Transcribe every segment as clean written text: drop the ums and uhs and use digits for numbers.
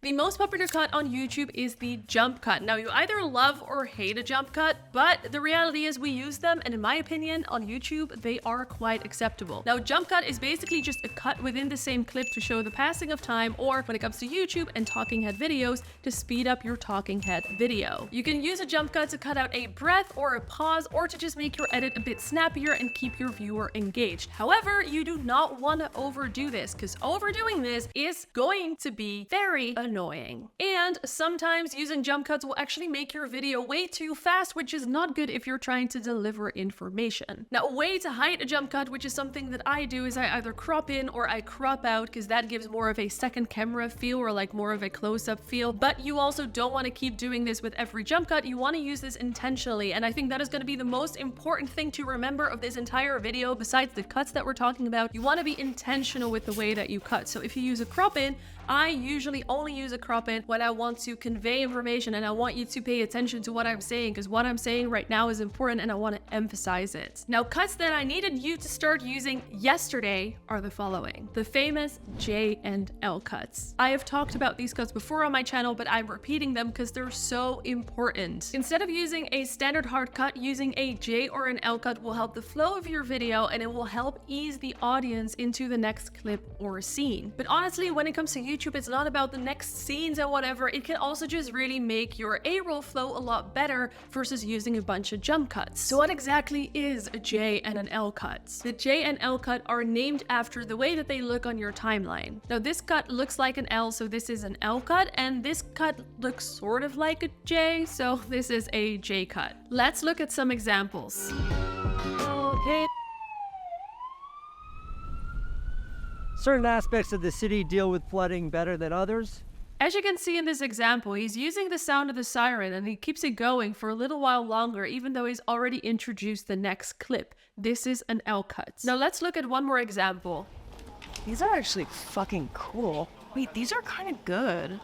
The most popular cut on YouTube is the jump cut. Now, you either love or hate a jump cut, but the reality is we use them, and in my opinion, on YouTube, they are quite acceptable. Now, jump cut is basically just a cut within the same clip to show the passing of time, or when it comes to YouTube and talking head videos, to speed up your talking head video. You can use a jump cut to cut out a breath or a pause, or to just make your edit a bit snappier and keep your viewer engaged. However, you do not want to overdo this, because overdoing this is going to be very annoying. And sometimes using jump cuts will actually make your video way too fast, which is not good if you're trying to deliver information. Now, a way to hide a jump cut, which is something that I do, is I either crop in or I crop out, because that gives more of a second camera feel, or like more of a close-up feel. But you also don't want to keep doing this with every jump cut. You want to use this intentionally, and I think that is going to be the most important thing to remember of this entire video. Besides the cuts that we're talking about, you want to be intentional with the way that you cut. So if you use a crop in, I usually only use a crop in when I want to convey information and I want you to pay attention to what I'm saying, because what I'm saying right now is important and I want to emphasize it. Now, cuts that I needed you to start using yesterday are the following: the famous J and L cuts. I have talked about these cuts before on my channel, but I'm repeating them because they're so important. Instead of using a standard hard cut, using a J or an L cut will help the flow of your video, and it will help ease the audience into the next clip or scene. But honestly, when it comes to YouTube, it's not about the next scenes and whatever. It can also just really make your A-roll flow a lot better versus using a bunch of jump cuts. So what exactly is a J and an L cut? The J and L cut are named after the way that they look on your timeline. Now, this cut looks like an L, so this is an L cut, and this cut looks sort of like a J, so this is a J cut. Let's look at some examples. Okay. Certain aspects of the city deal with flooding better than others. As you can see in this example, he's using the sound of the siren and he keeps it going for a little while longer, even though he's already introduced the next clip. This is an L cut. Now let's look at one more example. These are actually fucking cool. Wait, these are kind of good.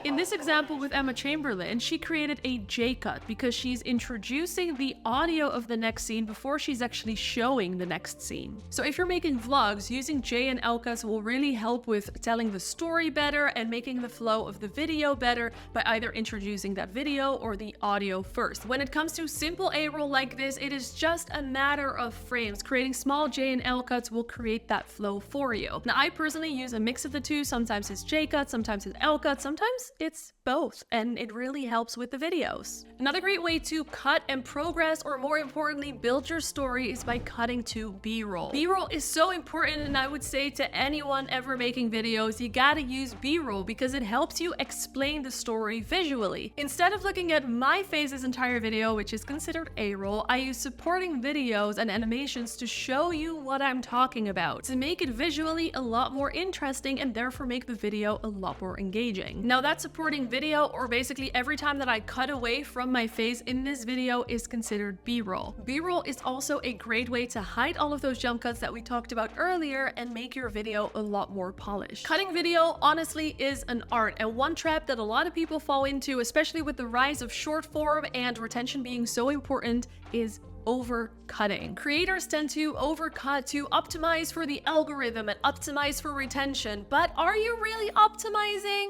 In this example with Emma Chamberlain, she created a J cut because she's introducing the audio of the next scene before she's actually showing the next scene. So if you're making vlogs, using J and L cuts will really help with telling the story better and making the flow of the video better by either introducing that video or the audio first. When it comes to simple A-roll like this, it is just a matter of frames. Creating small J and L cuts will create that flow for you. Now, I personally use a mix of the two. Sometimes it's J cuts, sometimes it's L cuts, sometimes it's both, and it really helps with the videos. Another great way to cut and progress, or more importantly, build your story, is by cutting to B-roll. B-roll is so important, and I would say to anyone ever making videos, you gotta use B-roll because it helps you explain the story visually. Instead of looking at my face's entire video, which is considered A-roll, I use supporting videos and animations to show you what I'm talking about, to make it visually a lot more interesting and therefore make the video a lot more engaging. Now, that supporting video, or basically every time that I cut away from my face in this video, is considered B-roll. B-roll is also a great way to hide all of those jump cuts that we talked about earlier and make your video a lot more polished. Cutting video honestly is an art, and one trap that a lot of people fall into, especially with the rise of short form and retention being so important, is overcutting. Creators tend to overcut to optimize for the algorithm and optimize for retention, but are you really optimizing?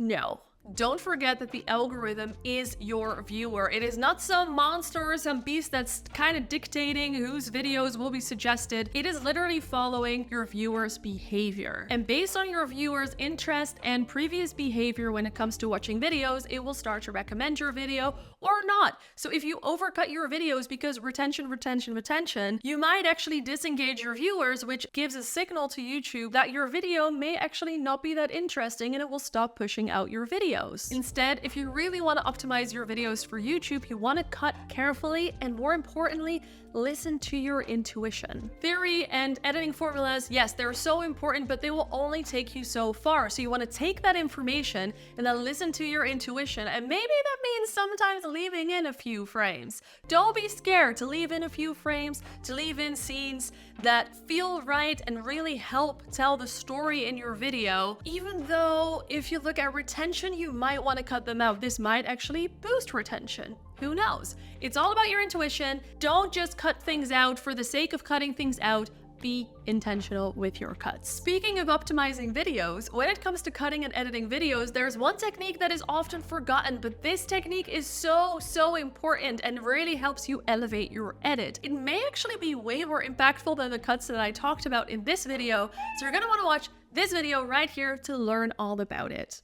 No. Don't forget that the algorithm is your viewer. It is not some monster or some beast that's kind of dictating whose videos will be suggested. It is literally following your viewers' behavior. And based on your viewers' interest and previous behavior when it comes to watching videos, it will start to recommend your video or not. So if you overcut your videos because retention, you might actually disengage your viewers, which gives a signal to YouTube that your video may actually not be that interesting and it will stop pushing out your videos. Instead, if you really want to optimize your videos for YouTube, you want to cut carefully and, more importantly, listen to your intuition. Theory and editing formulas, yes, they're so important, but they will only take you so far. So you want to take that information and then listen to your intuition, and maybe that means sometimes leaving in a few frames. Don't be scared to leave in a few frames, to leave in scenes that feel right and really help tell the story in your video, even though if you look at retention, you might want to cut them out. This might actually boost retention. Who knows? It's all about your intuition. Don't just cut things out for the sake of cutting things out. be intentional with your cuts. Speaking of optimizing videos, when it comes to cutting and editing videos, there's one technique that is often forgotten, but this technique is so important and really helps you elevate your edit. It may actually be way more impactful than the cuts that I talked about in this video, so you're gonna want to watch this video right here to learn all about it.